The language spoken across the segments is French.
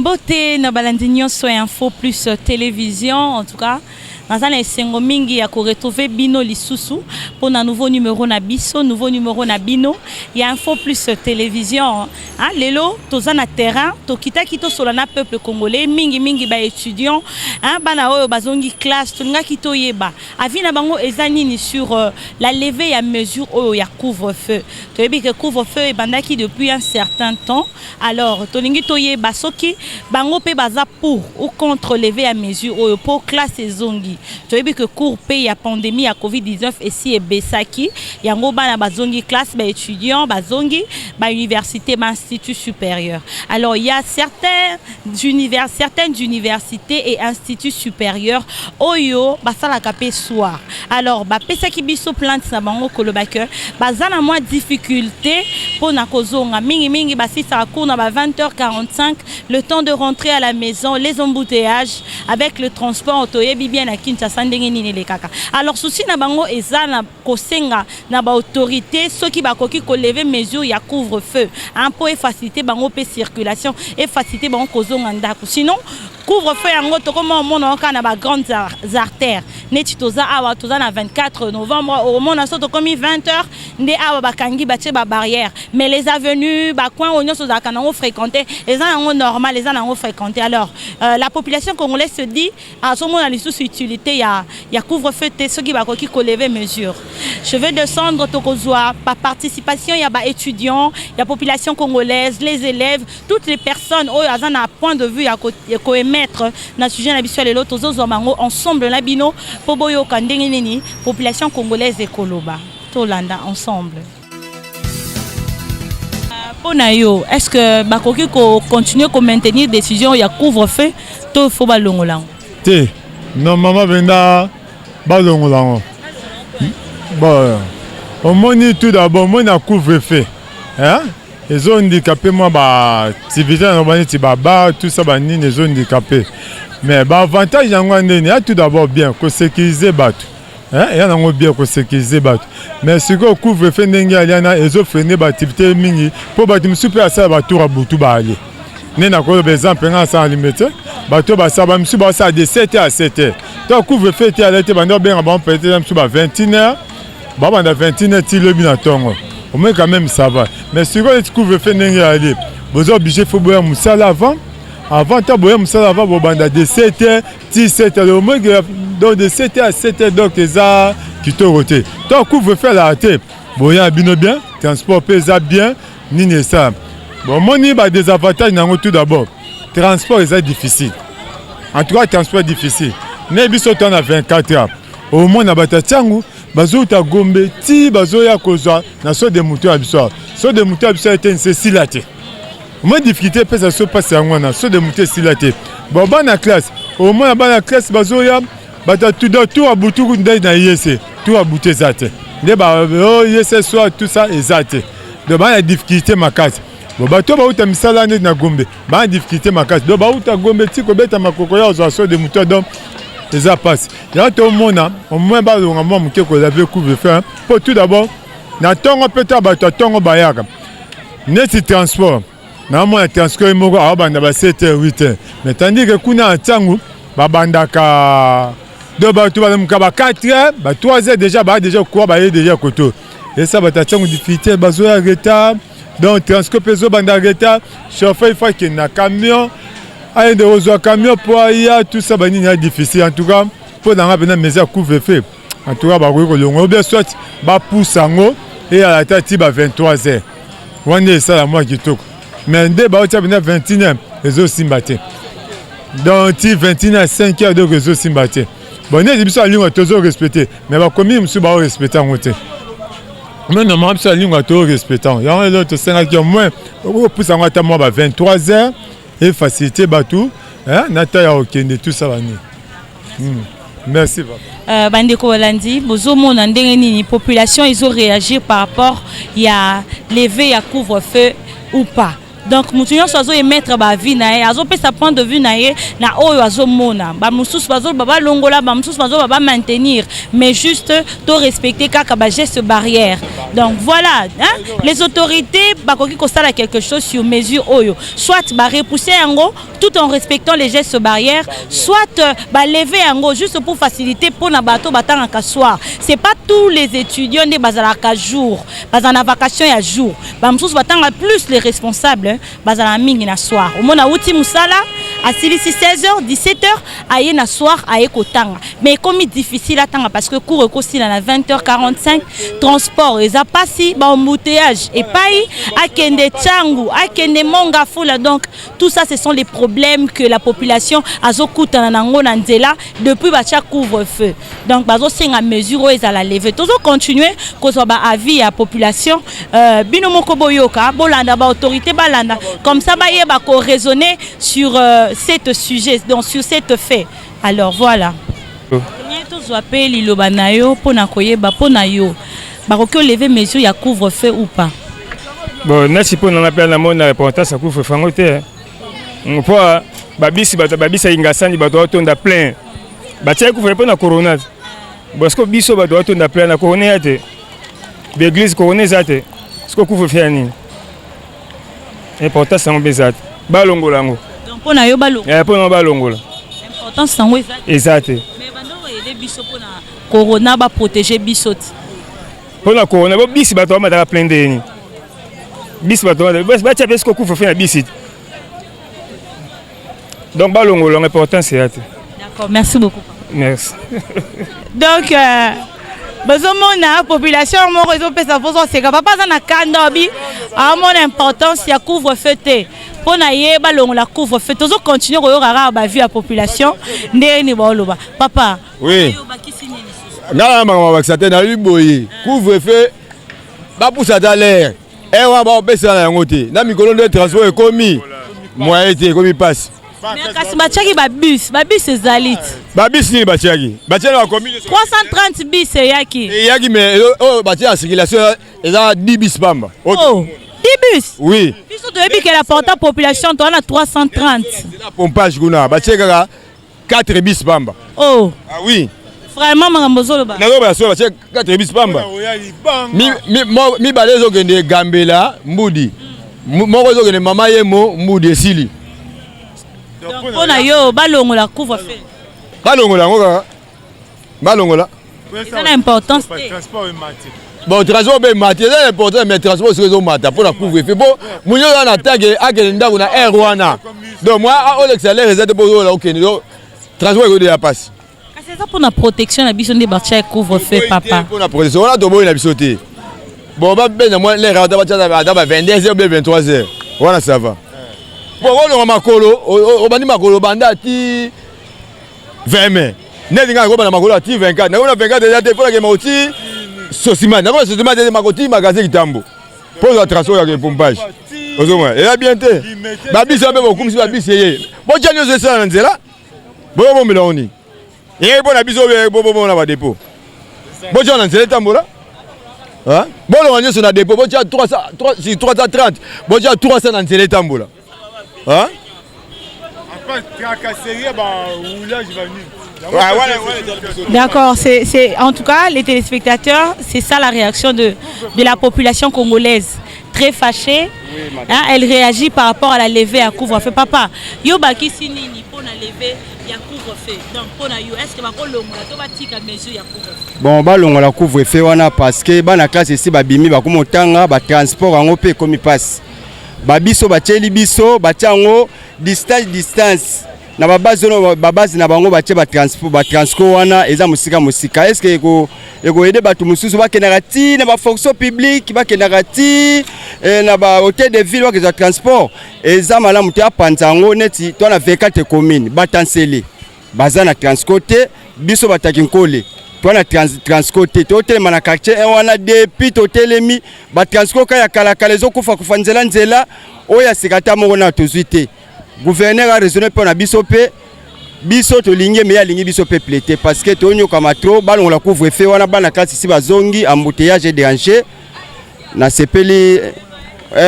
Beauté, na balandinyo so info plus télévision en tout cas. Dans un esengo mingi ya ko retrouver Bino Lisusu pour un nouveau numéro na biso, nouveau numéro na Bino. Il y a info plus télévision. Hein, lelo toza na terrain, to kita kito solana peuple congolais mingi ba étudiants, hein, bana oyo bazongi classe, tunga kito yeba. Avina bango ezanini sur la levée à mesure oyo ya couvre-feu. To yebi que couvre-feu e bandaki depuis un certain temps. Alors, tolingi to yeba soki bango pe baza pour ou contre lever à mesure oyo pour classe ezongi. Tu as vu que cours pays à pandémie à Covid-19 ici et Bessaki, yango bana bazongi classe ba étudiants, bazongi ba université, ba institut supérieur. Alors il y a certaines universités et instituts supérieurs oyo basala kapé soir. Alors ba pesaki biso plante na bango kolobaka bazana moins difficulté pour na kozonga mingi basisa cours na ba 20h45 le temps de rentrer à la maison, les embouteillages avec le transport otoyebi bien alors souci na bango ezana kosenga na ba autorité ceux qui ba koki ko lever mesure ya couvre-feu un peu faciliter bango pe circulation et faciliter bango kozonga ndako sinon couvre-feu yango to comme on a na ba grandes artères neti toza awa toza na 24 novembre au monde so to comme 20h nde awa bakangi batie ba barrière mais les avenues ba coin onyo so za kanango fréquenter ezana normal ezana ngo fréquenter alors la population congolaise se dit à ce moment les sous-utilité il y a couvre-feu ceux qui va ko lever mesure je vais descendre tokozwa par participation il y a ba étudiants il y a population congolaise les élèves toutes les personnes au azana point de vue à ko émettre na sujet na biso lelo tozo mango ensemble na bino po boyo kandenge nini population congolaise ekoloba tolanda ensemble. Ponayo, est-ce que bakoki ko continuer ko maintenir décision il y a couvre-feu to faut balongola te non maman venda balongola bon au moni tout d'abord moi na couvre-feu hein les zones handicapées moi ba activité na bani ti baba tout ça bani les zones handicapées mais ba avantage yango ndeni a tout d'abord bien ko sécuriser bato hein ya nango bien ko sécuriser bato mais ce que couvre-feu ndenge aliana ezo freiner ba activité mingi pour bato msupe asa ba tour butu ba ali nena ko par exemple nga sa limite bato ba sa ba msu ba sa de 7h à 7h donc couvre-feu ti alete bando bien ba peut-être msu ba 21h ba banda 21h ti le bina tongo au moins quand même ça va mais ce que couvre-feu ndenge ali vous obligé faut boya musala avant ta boya musala avant bo banda de 7h ti 7h au moins donc de 7h à 7h donc ça qui te roté donc couvre-feu la té boya bino bien transport pesa bien ni ça bon moni ba des avantages nango tout d'abord transport est difficile en tout cas transport difficile ne biso ton à 24 heures au moins na batachangu bazo ta gombe ti bazo ya kozwa na so de moto abiso so de moto abiso était silate moins difficulté pesa so passe yango na so de moto silate bon bana classe au moins bana classe bazo ya bata tout à butu ndai na yese tout à butu zate ne ba yese soit tout ça ezate de bana difficulté makasi bon bato ba uta misala ne na gombe ba difficulté makasi do ba uta gombe ti ko beta makoko ya zo so de moto donc ça passe ya to mona au moins ba longa mo muke ko laver couvre-feu pour tout d'abord na tongo peta bato tongo bayaka neti transport na mo transport moko a banda ba 7h 8h mais tandis que kuna ntangu ba bandaka do bato ba muka ba 4h ba 3h déjà quoi ba déjà koto et ça ba tangu difficulté bazo ya retard donc transport peso banda retard chauffeur il faut qu'il na camion a de rezo camion pour ya tout ça bani na difficile en tout cas pour dans la maison couvre-feu en tout cas ba ko longo bien soit ba poussango et à la tati ba 23h on est ça la moi qui toque mais dès ba tia bena 21h les autres simbate donc 21h à 5h de réseau simbate bon ne biso alinga tozo respecter mais ba komi musu ba respecter ngote mais non ma biso alinga to respectant ya l'autre 5 au moins au poussango ata moi ba 23h et faciliter batou hein nata ya okende tout ça bani merci papa bandeko Walandi bozo mona ndenge nini population ils ont réagi par rapport il y a levé ya couvre-feu ou pas donc mutu nyonso azo émettre ba vie na ye azo pesa point de vue na ye na oyo azo mona ba mususu bazo baba longola ba mususu bazo baba maintenir mais juste to respecter kaka ba geste barrière. Donc voilà, hein? Les autorités bakoki kosala quelque chose sur mesure oyo, soit ba repousser yango tout en respectant les gestes barrières, soit ba lever yango juste pour faciliter pour na bato batanga ka soir. C'est pas tous les étudiants de bazala ka jour, bazana vacation ya jour. Ba mususu batanga plus les responsables bazala mingi na soir. Au mona uti musala à 16h 17h aye na soir aye kotanga. Mais comme difficile atanga parce que cours ekosi na 20h45 transport eza pasi ba embouteillage et payi akende changu akende monga fula. Donc tout ça ce sont les problèmes que la population azokutana nango na nzela depuis bacha couvre-feu. Donc bazo senga mesure eza la lever. Tozo continuer kozwa ba avis à population bino moko boyoka bolanda ba autorité balanda comme ça ba yeba ko raisonner sur cet sujet, donc sur cet fait. Alors voilà. Tous appellent l'ilobanayo pour nakoyeba pour nayo. Baroque lever mesure ya couvre-feu ou pas. Bon, nasi pour on appelle la mona reportage à couvre-feu fangote. On peut babisi ingasani bato tonda plein. Batia couvre pour na corona. Parce que biso bato tonda plein na corona ate. L'église corona zate. Ce que couvre-feu ani. Important sango bezat. Balongolango. Donc pour nayo balongo. Pour na balongola. Important sango ezat. Ezate. Mais bando aider biso pour na corona ba protéger biso. Pour la corona, bisi bato ma plein de bis bato ba tia parce que couvre-feu na bisit. Donc balongo l'important c'est ça. D'accord, merci beaucoup. Merci. Donc la population mon réseau pesa foso c'est que papa na kandobi a mon importance ya couvre-feu té. Pour na ye balongo la couvre-feu tozo continuer ko yora ba vie à population ndeni ba loba. Papa. Oui. Ngala mama bakisate na liboyi couvre-feu ba poussa dans l'air et on va baisser na ngote na mikolo de transport ekomi moyen te ekomi passe mais kasi bachaki ba bus ezalit ba bus ni bachaki na komi 330 bus yaki mais oh batia en circulation eza 10 bus pamba oh 10 bus oui biso to ebi que la porta population to na 330 c'est la pompage kuna batia kaka 4 bus pamba oh ah oui vraiment mangambozo ba na go ba so batia 4 bus pamba mi balezo kende Gambela mbudi moko zo kende mama yemo mbudi esili. Donc pour na yo balongola couvre-feu. Balongola ngoka. Balongola. C'est l'importance transport et matière. Bon transport et matière c'est important mais transport c'est zo mata pour la couvre-feu. Bon munyo na tag akende ndako na air wana. Donc moi à l'excellence c'est pour la okende transport ko de la passe. C'est ça pour la protection la biso de batia couvre-feu papa. Pour la protection on a tobo na biso te. Bon ba ben moi les rata batia da 22h ou 23h. Voilà ça va. Bon on makolo o bandi makolo banda ti 20 mai. Nedi nga ko bana makolo ti 24. Na 24 déjà te pour que mauti sosima. Na sosima de makoti magasin kitambo. Pour la transport ya pompage. Ozoma. Et là bien te. Ba biso be bokumisi ba biseye. Bon janyo ze ça nzela. Bon bon miloni. Et bon abiso bon na ba dépôt. Bon janyo nzela tambola. Hein? Bon on est sur la dépôt. Bon 330. Bon 300 nzela tambola. Hein? D'accord, c'est en tout cas les téléspectateurs, c'est ça la réaction de la population congolaise. Très fâchée, hein, elle réagit par rapport à la levée à couvre-feu. Papa, yo baki sinini pour la levée ya couvre-feu. Donc pour na yo, est-ce que bako longola to batika mesure ya couvre-feu? Bon ba longola couvre-feu wana parce que bana classe ici babimi bakomotanga ba transport ango pe komi passe. Babiso bacheli biso bachango distance na babazi na bango bache ba transport wana eza musika est-ce que eko aider batu mususu bakendaka ti na ba fonction publique bakendaka ti na ba hôtel de ville wa transport eza malamu te apanzango neti to na 24 communes batanseli baza na transporter biso bataki nkole to na transporter to telema na quartier wana depuis to telemi ba transport ya kala zo kufa nzela oya sikata moko na tozuite gouverneur a raisonné pour na biso to lingi mais alingi biso pe plété parce que to nyoka matro balon la couvre-feu wana bana classe ici bazongi embouteillage et déranger na sepeli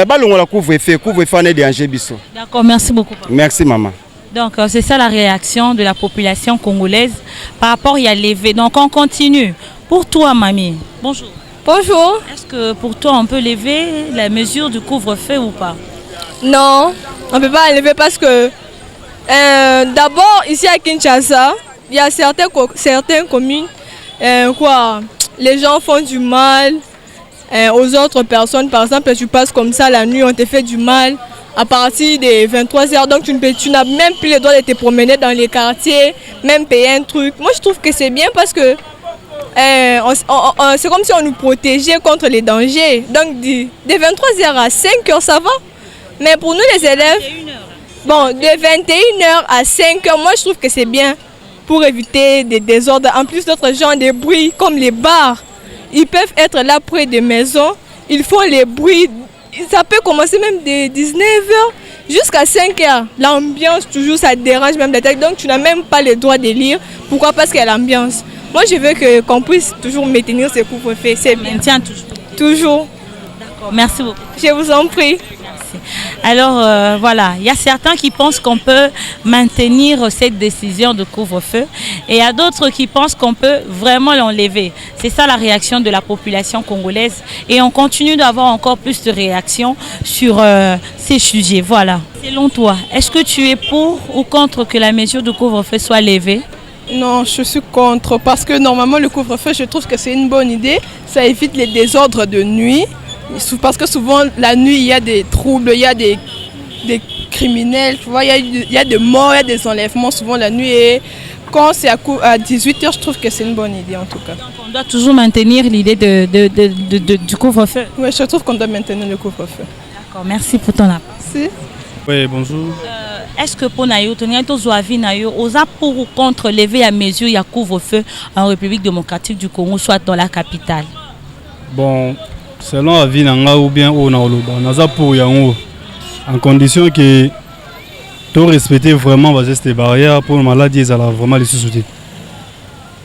balongola couvre-feu ane déranger biso. D'accord, merci beaucoup. Merci maman. Donc c'est ça la réaction de la population congolaise par rapport à lever. Donc on continue. Pour toi, mamie, bonjour. Bonjour. Est-ce que pour toi on peut lever la mesure du couvre-feu ou pas? Non, on ne peut pas lever parce que d'abord ici à Kinshasa, il y a certaines communes les gens font du mal aux autres personnes. Par exemple, tu passes comme ça la nuit, on te fait du mal. À partir des 23h, donc tu n'as même plus le droit de te promener dans les quartiers, même payer un truc. Moi, je trouve que c'est bien parce que c'est comme si on nous protégeait contre les dangers. Donc, de 23h à 5h, ça va. Mais pour nous, les élèves, bon, de 21h à 5h, moi, je trouve que c'est bien pour éviter des désordres. En plus, d'autres gens, des bruits comme les bars, ils peuvent être là près des maisons. Ils font les bruits. Ça peut commencer même de 19h jusqu'à 5h. L'ambiance, toujours, ça dérange même la tête. Donc, tu n'as même pas le droit de lire. Pourquoi? Parce qu'il y a l'ambiance. Moi, je veux qu'on puisse toujours maintenir ce couvre-feu. C'est bien. Maintien toujours. Toujours. D'accord, merci beaucoup. Je vous en prie. Alors voilà, il y a certains qui pensent qu'on peut maintenir cette décision de couvre-feu et il y a d'autres qui pensent qu'on peut vraiment l'enlever. C'est ça la réaction de la population congolaise et on continue d'avoir encore plus de réactions sur ces sujets. Voilà. Selon toi, est-ce que tu es pour ou contre que la mesure de couvre-feu soit levée? Non, je suis contre parce que normalement le couvre-feu, je trouve que c'est une bonne idée. Ça évite les désordres de nuit. Parce que souvent, la nuit, il y a des troubles, il y a des criminels, tu vois, il y a des morts, il y a des enlèvements souvent la nuit. Et quand c'est à 18h, je trouve que c'est une bonne idée en tout cas. Donc on doit toujours maintenir l'idée du couvre-feu? Oui, je trouve qu'on doit maintenir le couvre-feu. D'accord, merci pour ton appel. Merci. Oui, bonjour. Est-ce que pour Nayo, osa pour ou contre lever à mesure il y a couvre-feu en République démocratique du Congo, soit dans la capitale? Bon, selon la vie ou bien au naza pour yango en condition que tu respecter vraiment les gestes barrières pour la maladie ça vraiment les sous-soutés.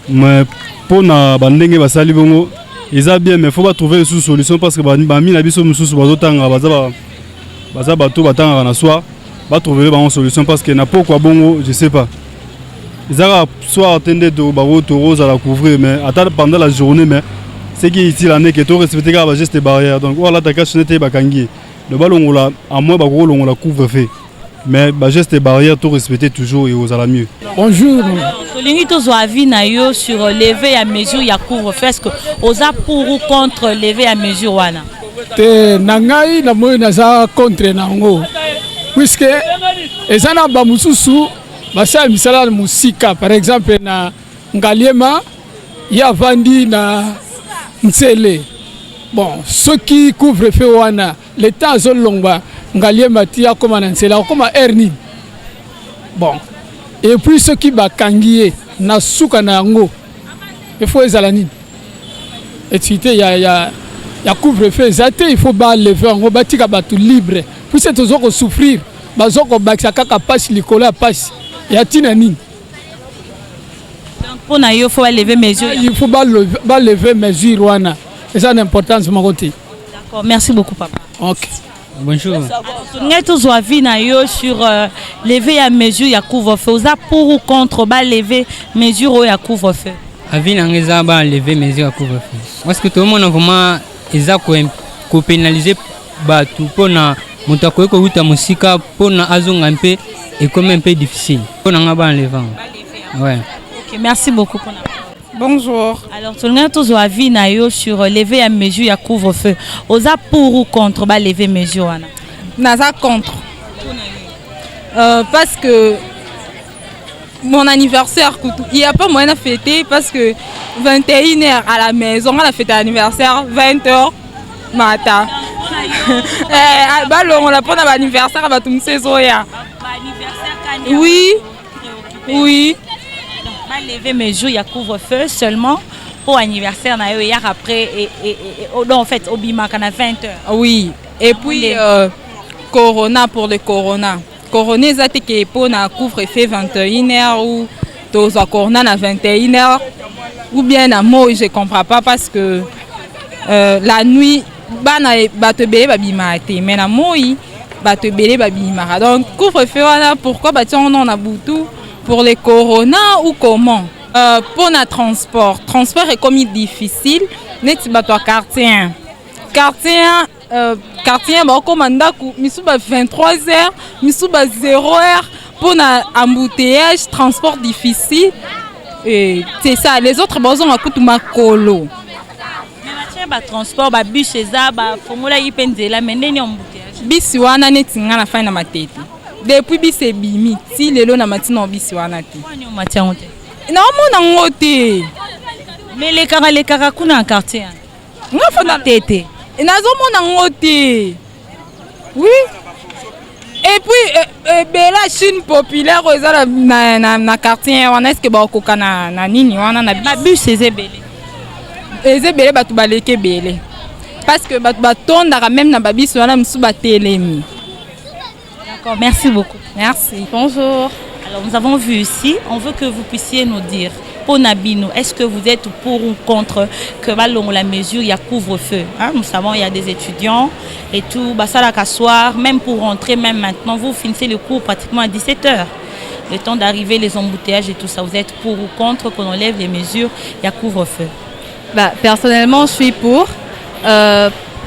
Mais pour na bandenge basali bongo ils bien mais faut pas trouver une solution parce que bami na biso mususu bazotanga baza bato batanga na soi ba trouver une solution parce que na pourquoi bongo je sais pas. Ils ont soit attendu de baro rose à la couvrir mais attendre pendant la journée mais ce qui est ici l'année que tu respectes les gestes barrières donc voilà ta cache n'était pas kangi le ballon là à moins baro on la couvre fait mais les gestes barrières tu respecter toujours et aux à la mieux. Bonjour. Tolingi to avis na yo sur lever à mesure ya couvre-feu est-ce que osa pour ou contre lever à mesure wana? Te nangai na moi naza contre nango puisque ezana ba mususu basa misala musika par exemple na Ngaliema ya vandi na Ntsele. Bon, ceux qui couvrent feu wana, l'état azolongba Ngaliema tia comme na Ntsele comme erni. Bon. Et puis ceux qui bakangié na suka na ngo. Il faut ezalani. Et cité il y a couvre-feu zaté il faut ba lever ngo batika batu libre. Puis c'est toujours souffrir. Bazoko bakisa kaka passe likola passe. Ya tinani. Pour Nayo, il faut lever mesure. Il faut lever mesure wana. Et ça l'importance mon côté. D'accord, merci beaucoup papa. OK. Bonjour. Nous tous avis Nayo sur lever à mesure ya couvre-feu. Osa pour ou contre ba lever mesure ya couvre-feu. Avis n'angeza ba lever mesure ya couvre-feu. Parce que tout le monde vraiment eza ko pénaliser ba tout pour na moto ko huta musika pour na azonga un peu et comme un peu difficile. Pour na ba enlevant. Ouais. OK, merci beaucoup pour Bonjour. Alors, tout le monde tous avis Nayo sur lever à mesure ya couvre-feu. Osa pour ou contre ba lever mesure wana? Naza contre. Parce que mon anniversaire, il n'y a pas moyen de fêter parce que 21h à la maison, on a fêté l'anniversaire, 20h matin. On a pris l'anniversaire, on va tout me Oui, oui. Lever mesure, il y a couvre-feu seulement pour anniversaire hier après et en fait au bima qu'on a 20h. Oui, et puis Corona pour le Corona. Corona c'est que pour na couvre-feu 21h ou dans Corona à 21h ou bien à moi je comprends pas parce que la nuit bana bato ebele babimaka te mais na moi bato ebele babimaka donc couvre-feu wana pourquoi batiango non na butu pour les corona ou comment pour na transport ekomi difficile neti bato ya quartier 1 quartier bakokoma ndako misu ba 23h misu ba 0h pour na embouteillage transport difficile et c'est ça les autres bazonga kutu makolo ba transport ba bus eza ba fongola yipenzela mendeni embouteillage bisi wana neti nga na fana matete depuis bisi ebimi ti lelo na matina bisi wana te wani omatia ngote na mona ngote mais les kaka kuna en quartier nga fana tete nazomona ngote oui et puis bela Chine populaire eza na quartier wana est-ce que bakoka na nini wana na bus ezebele ezebele bato baleke ebele parce que bato batondaka même na babiso wana misu batelemi. D'accord, merci beaucoup. Merci. Bonjour. Alors nous avons vu ici, on veut que vous puissiez nous dire pour Nabino, est-ce que vous êtes pour ou contre que la mesure il y a couvre-feu, hein? Nous savons il y a des étudiants et tout, ça la soir, même pour rentrer, même maintenant, vous finissez le cours pratiquement à 17h. Le temps d'arriver, les embouteillages et tout ça, vous êtes pour ou contre qu'on enlève les mesures, il y a couvre-feu? Personnellement, je suis pour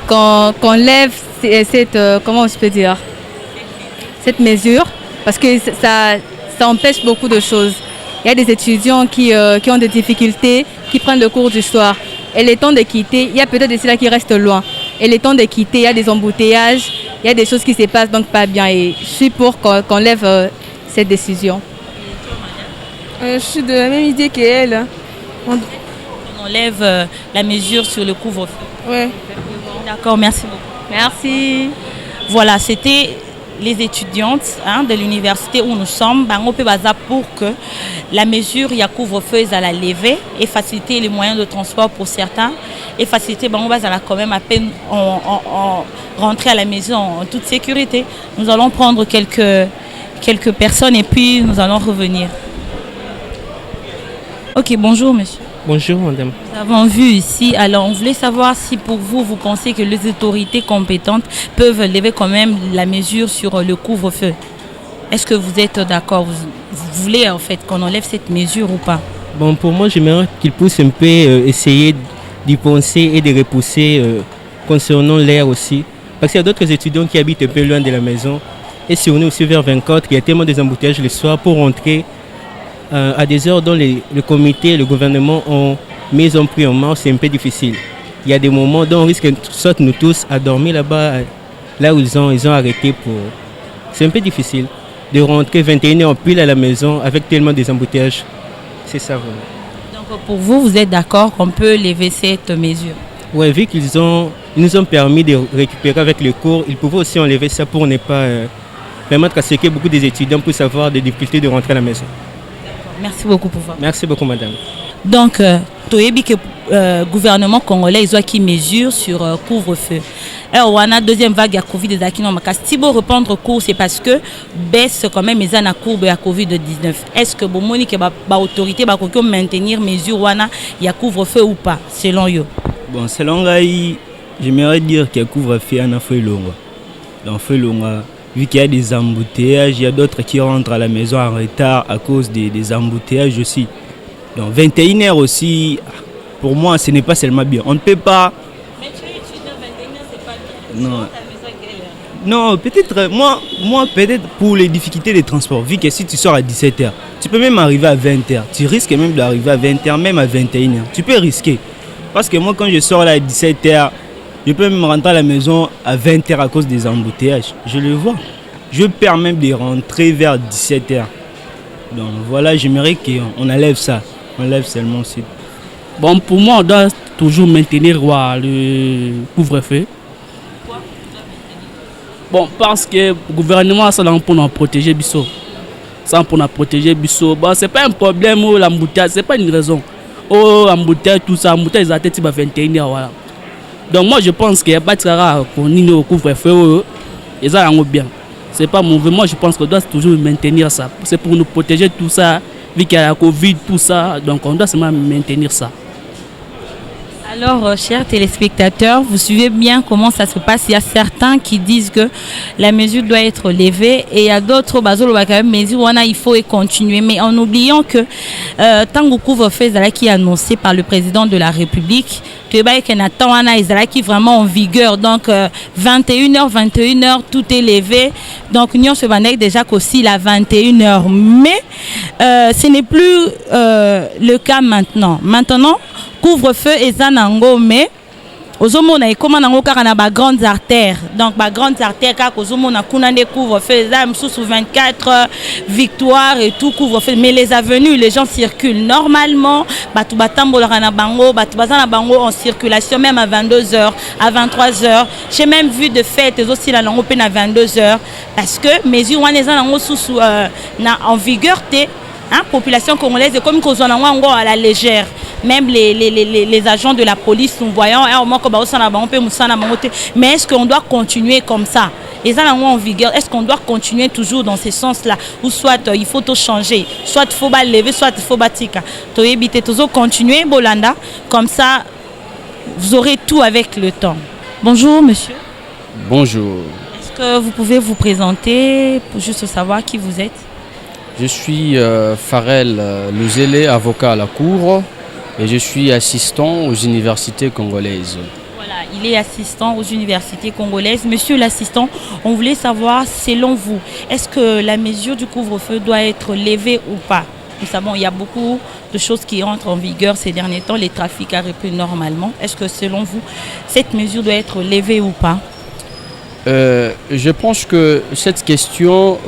qu'on lève cette, comment je peux dire, cette mesure, parce que ça empêche beaucoup de choses. Il y a des étudiants qui ont des difficultés, qui prennent le cours du soir. Et le temps de quitter, il y a peut-être des là qui restent loin. Et le temps de quitter, il y a des embouteillages, il y a des choses qui se passent donc pas bien. Et je suis pour qu'on lève cette décision. Je suis de la même idée qu'elle. On enlève la mesure sur le couvre-feu. Oui. D'accord, merci beaucoup. Merci. Voilà, c'était les étudiantes de l'université où nous sommes, pour que la mesure il y a couvre-feu à la lever et faciliter les moyens de transport pour certains et faciliter quand même à peine rentrer à la maison en toute sécurité. Nous allons prendre quelques personnes et puis nous allons revenir. Ok, bonjour monsieur. Bonjour madame. Nous avons vu ici, alors on voulait savoir si pour vous, vous pensez que les autorités compétentes peuvent lever quand même la mesure sur le couvre-feu. Est-ce que vous êtes d'accord, vous voulez en fait qu'on enlève cette mesure ou pas? Bon, pour moi, j'aimerais qu'ils puissent un peu essayer d'y penser et de repousser concernant l'air aussi. Parce qu'il y a d'autres étudiants qui habitent un peu loin de la maison. Et si on est aussi vers 24, il y a tellement des embouteillages le soir pour rentrer à des heures dont le comité et le gouvernement ont mis en prix en marche, c'est un peu difficile. Il y a des moments dont on risque soit nous tous à dormir là-bas, là où ils ont arrêté pour... C'est un peu difficile de rentrer 21h pile à la maison avec tellement des embouteillages. C'est ça vraiment. Donc pour vous, vous êtes d'accord qu'on peut lever cette mesure? Oui, vu qu'ils nous ont permis de récupérer avec le cours, ils pouvaient aussi enlever ça pour ne pas permettre à ce que beaucoup des étudiants puissent avoir des difficultés de rentrer à la maison. Merci beaucoup pour vous. Merci beaucoup madame. Donc, le gouvernement congolais ils ont qui mesure sur couvre-feu. Alors, on a une deuxième vague à Covid des acquis. Si vous reprendre cours, c'est parce que baisse quand même les la courbe à Covid-19. Est-ce que vous monique l'autorité va maintenir mesure il y a couvre-feu ou pas, selon vous? Bon, selon moi, j'aimerais dire qu'il y a couvre-feu en Afro-Longa. Dans Afro-Longa, vu qu'il y a des embouteillages, il y a d'autres qui rentrent à la maison en retard à cause des embouteillages aussi. Donc 21h aussi, pour moi, ce n'est pas seulement bien. On ne peut pas... Mais tu es étudiant, 21h, c'est pas bien. Non. Non, peut-être, moi, peut-être pour les difficultés des transports, vu que si tu sors à 17h, tu peux même arriver à 20h. Tu risques même d'arriver à 20h, même à 21h. Tu peux risquer. Parce que moi, quand je sors là à 17h, je peux même rentrer à la maison à 20h à cause des embouteillages. Je le vois. Je perds même de rentrer vers 17h. Donc voilà, j'aimerais qu'on enlève ça. On enlève seulement aussi. Bon, pour moi, on doit toujours maintenir le couvre-feu. Pourquoi? Bon, parce que le gouvernement, ça pour nous protéger Bissot. Ça pour nous protéger Bissot. Bon, c'est pas un problème où l'embouteillage, c'est pas une raison. Oh, l'embouteillage, tout ça, l'embouteillage, ils attendent 21h, voilà. Donc moi, je pense qu'il n'y a pas de rare qu'on ait au couvre-feu. Ils ont bien. C'est pas mauvais. Moi, je pense qu'on doit toujours maintenir ça. C'est pour nous protéger tout ça. Vu qu'il y a la Covid, tout ça. Donc on doit seulement maintenir ça. Alors, chers téléspectateurs, vous suivez bien comment ça se passe. Il y a certains qui disent que la mesure doit être levée et il y a d'autres il faut continuer. Mais en oubliant que tant que couvre-feu qui est annoncé par le président de la République, qui est vraiment en vigueur. Donc, 21h, tout est levé. Donc, nous se bandait déjà qu'aussi la 21h. Mais ce n'est plus le cas maintenant. Maintenant, couvre-feu et zanango, mais ozomona ekoma nango kaka na ba grandes artères. Donc ba grandes artères kaka ozomona kuna ne couvre-feu za sous 24 victoire et tout couvre-feu, mais les avenues les gens circulent normalement, batu batambola na bango, batu bazana bango en circulation même à 22h, à 23h. J'ai même vu de fêtes aussi la lango pe na 22h parce que mesures wana zanango sous na en vigueur té. Hein, population congolaise est comme à la légère. Même les agents de la police nous voyons mais est-ce qu'on doit continuer comme ça? Les gens en vigueur, est-ce qu'on doit continuer toujours dans ce sens-là? Ou soit il faut tout changer, soit il faut lever, soit il faut batika. To éviter toujours continuer Bolanda, comme ça vous aurez tout avec le temps. Bonjour monsieur. Bonjour. Est-ce que vous pouvez vous présenter pour juste savoir qui vous êtes? Je suis Farel Luzele, avocat à la Cour, et je suis assistant aux universités congolaises. Voilà, il est assistant aux universités congolaises. Monsieur l'assistant, on voulait savoir, selon vous, est-ce que la mesure du couvre-feu doit être levée ou pas? Nous savons qu'il y a beaucoup de choses qui entrent en vigueur ces derniers temps, les trafics a repris normalement. Est-ce que selon vous, cette mesure doit être levée ou pas? Je pense que cette question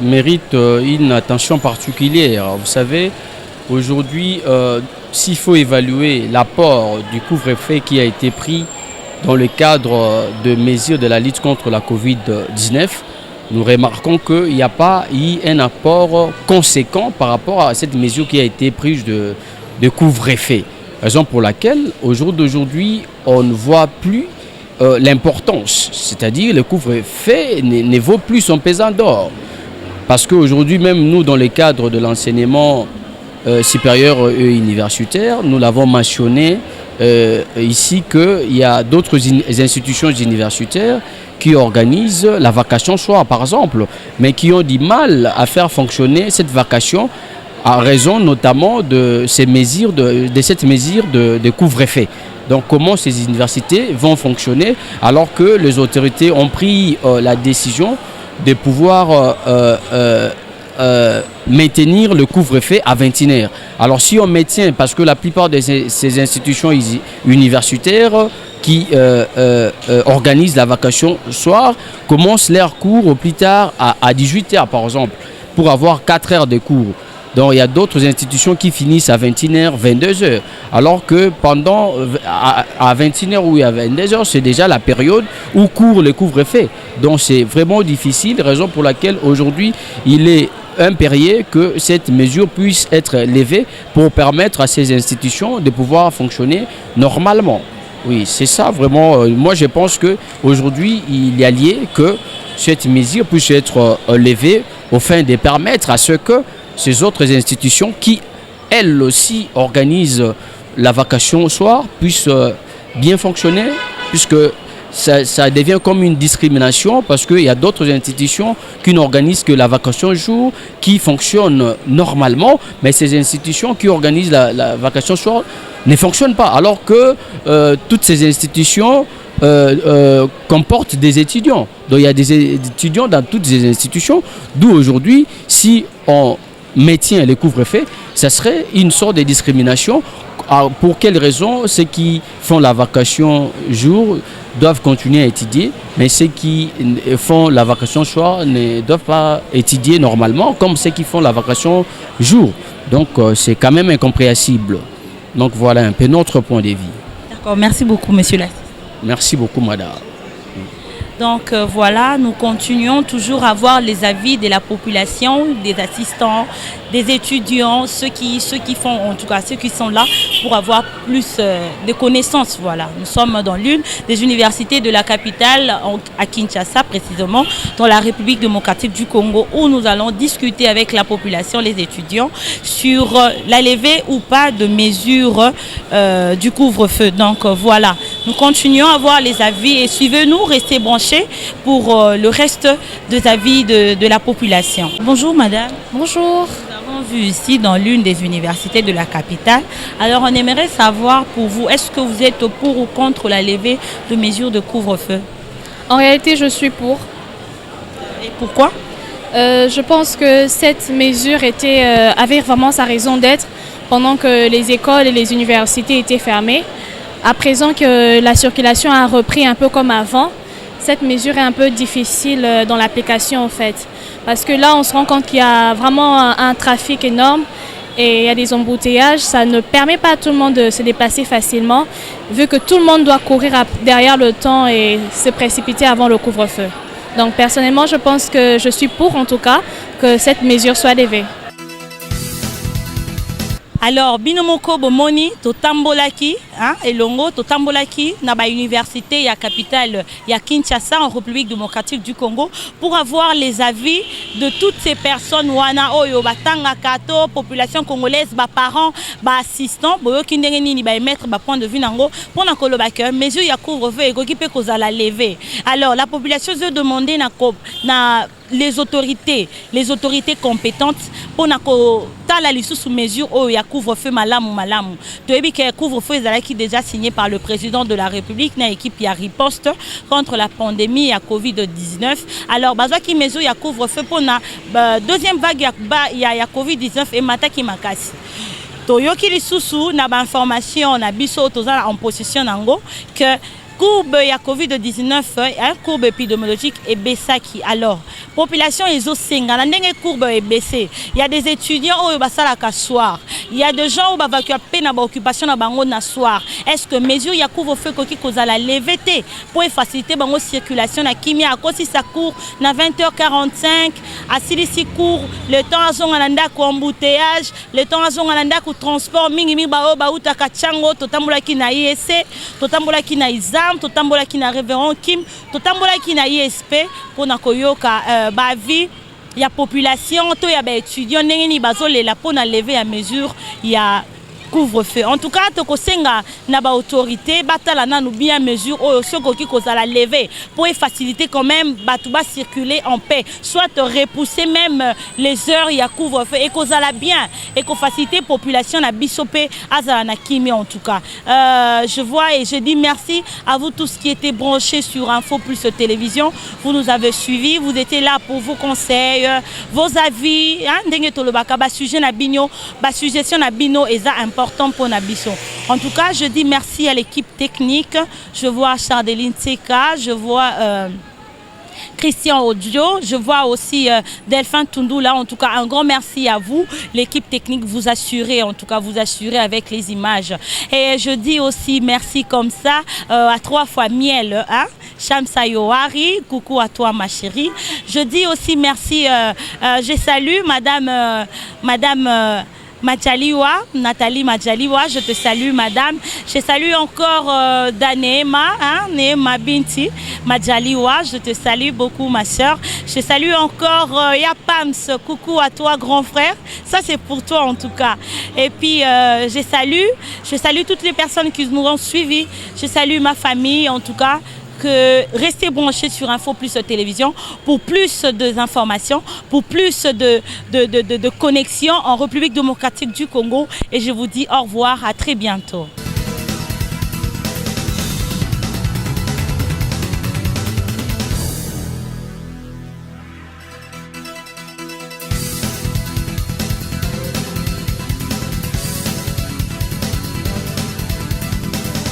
mérite une attention particulière. Vous savez, aujourd'hui, s'il faut évaluer l'apport du couvre-feu qui a été pris dans le cadre de mesures de la lutte contre la Covid-19, nous remarquons qu'il n'y a pas eu un apport conséquent par rapport à cette mesure qui a été prise de couvre-feu. Raison pour laquelle, au jour d'aujourd'hui, on ne voit plus l'importance, c'est-à-dire le couvre-feu ne vaut plus son pesant d'or. Parce qu'aujourd'hui, même nous, dans le cadre de l'enseignement supérieur et universitaire, nous l'avons mentionné ici qu'il y a d'autres institutions universitaires qui organisent la vacation soir, par exemple, mais qui ont du mal à faire fonctionner cette vacation à raison notamment de ces mesures de cette mesure de couvre-feu. Donc comment ces universités vont fonctionner alors que les autorités ont pris la décision de pouvoir maintenir le couvre-feu à 21h. Alors si on maintient, parce que la plupart de ces institutions universitaires qui organisent la vacation soir commencent leur cours au plus tard à 18h par exemple, pour avoir 4 heures de cours. Donc il y a d'autres institutions qui finissent à 21h, 22h. Alors que pendant à 21h ou à 22h, c'est déjà la période où court le couvre-feu. Donc c'est vraiment difficile, raison pour laquelle aujourd'hui il est impérieux que cette mesure puisse être levée pour permettre à ces institutions de pouvoir fonctionner normalement. Oui, c'est ça vraiment. Moi je pense qu'aujourd'hui il y a lieu que cette mesure puisse être levée au fin de permettre à ce que ces autres institutions qui, elles aussi, organisent la vacation au soir, puissent bien fonctionner, puisque ça devient comme une discrimination, parce qu'il y a d'autres institutions qui n'organisent que la vacation jour, qui fonctionnent normalement, mais ces institutions qui organisent la vacation soir ne fonctionnent pas, alors que toutes ces institutions comportent des étudiants. Donc il y a des étudiants dans toutes ces institutions, d'où aujourd'hui, si on maintient les couvre-feu, ça serait une sorte de discrimination. Alors, pour quelles raisons ceux qui font la vacation jour doivent continuer à étudier, mais ceux qui font la vacation soir ne doivent pas étudier normalement comme ceux qui font la vacation jour. Donc c'est quand même incompréhensible. Donc voilà un peu notre point de vue. D'accord, merci beaucoup monsieur l'assistant. Merci beaucoup madame. Donc voilà, nous continuons toujours à voir les avis de la population, des assistants, des étudiants, ceux qui font, en tout cas ceux qui sont là pour avoir plus de connaissances. Voilà, nous sommes dans l'une des universités de la capitale, à Kinshasa précisément, dans la République démocratique du Congo, où nous allons discuter avec la population, les étudiants, sur la levée ou pas de mesures du couvre-feu. Donc voilà, nous continuons à voir les avis et suivez-nous, restez branchés pour le reste des avis de la population. Bonjour madame. Bonjour. Nous avons vu ici dans l'une des universités de la capitale. Alors on aimerait savoir pour vous, est-ce que vous êtes pour ou contre la levée de mesures de couvre-feu? En réalité, je suis pour. Et pourquoi? Je pense que cette mesure avait vraiment sa raison d'être pendant que les écoles et les universités étaient fermées. À présent que la circulation a repris un peu comme avant, cette mesure est un peu difficile dans l'application en fait. Parce que là, on se rend compte qu'il y a vraiment un trafic énorme et il y a des embouteillages. Ça ne permet pas à tout le monde de se déplacer facilement, vu que tout le monde doit courir derrière le temps et se précipiter avant le couvre-feu. Donc personnellement, je pense que je suis pour en tout cas que cette mesure soit levée. Alors, binomoko bomoni to tambolaki, elongo to tambolaki na ba université ya capitale ya Kinshasa en République démocratique du Congo pour avoir les avis de toutes ces personnes wana oyo batanga kato population congolaise ba parents ba assistants boyo kindenge nini ba émettre ba point de vue nango pour na koloba que mesure ya couvre-feu ekoki pe kozala lever. Alors, la population se demander na les autorités compétentes pour na ko tala lisusu mesure oyo ya couvre-feu malamu. Toyebi que couvre-feu ezalaki déjà signé par le président de la République na équipe ya riposte contre la pandémie ya Covid-19. Alors bazaki mesure ya couvre-feu pour na deuxième vague ya Covid-19 et mataki makasi. Toyoki lisusu na ba information na biso tozala en possession nango que courbe ya Covid-19, courbe épidémiologique est baissaki. Alors, population est au senga, la courbe est baissée. Il y a des étudiants au basalaka soir. Il y a des gens qui ont peine à l'occupation na bango na soir. Est-ce que mesure ya couvre-feu qui cause la levée pour faciliter bango circulation na kimia à cause si ça court na 20h45 à silisi court le temps à zongalanda ko embouteillage, le temps à zongalanda ko transport mingi ba uta kachango totambola ki na IEC, totambola ki na ISAM, totambola ki na révérend Kim, totambola ki na ISP pour na koyoka ba vie ya population to ya ba étudiant ndenge ni bazolela pour na lever à mesure ya couvre-feu. En tout cas, tokosenga na ba autorité batala na nous bien mesure au sokoki kozala lever pour faciliter quand même batouba circuler en paix, soit repousser même les heures ya couvre-feu et kozala bien et ko faciliter population na bisopé azala na kimi en tout cas. Je vois et je dis merci à vous tous qui étaient branchés sur Info Plus Télévision. Vous nous avez suivis, vous étiez là pour vos conseils, vos avis, ndenge tolobaka ba sujet na bino, ba suggestion na bino eza important pour Nabiso. En tout cas, je dis merci à l'équipe technique. Je vois Chardeline Tseka, je vois Christian Audio, je vois aussi Delphin Tundoula. En tout cas, un grand merci à vous, l'équipe technique, vous assurez, en tout cas, vous assurez avec les images. Et je dis aussi merci comme ça à 3 fois Miel, Shamsa Yohari, coucou à toi ma chérie. Je dis aussi merci, je salue Madame Madjaliwa, Nathalie Madjaliwa, je te salue madame. Je salue encore Daneema, Neema Binti Madjaliwa, je te salue beaucoup ma soeur. Je salue encore Yapams, coucou à toi grand frère. Ça c'est pour toi en tout cas. Et puis je salue toutes les personnes qui nous ont suivis. Je salue ma famille en tout cas. Que restez branchés sur Info Plus Télévision pour plus d'informations, pour plus de connexions en République démocratique du Congo. Et je vous dis au revoir, à très bientôt.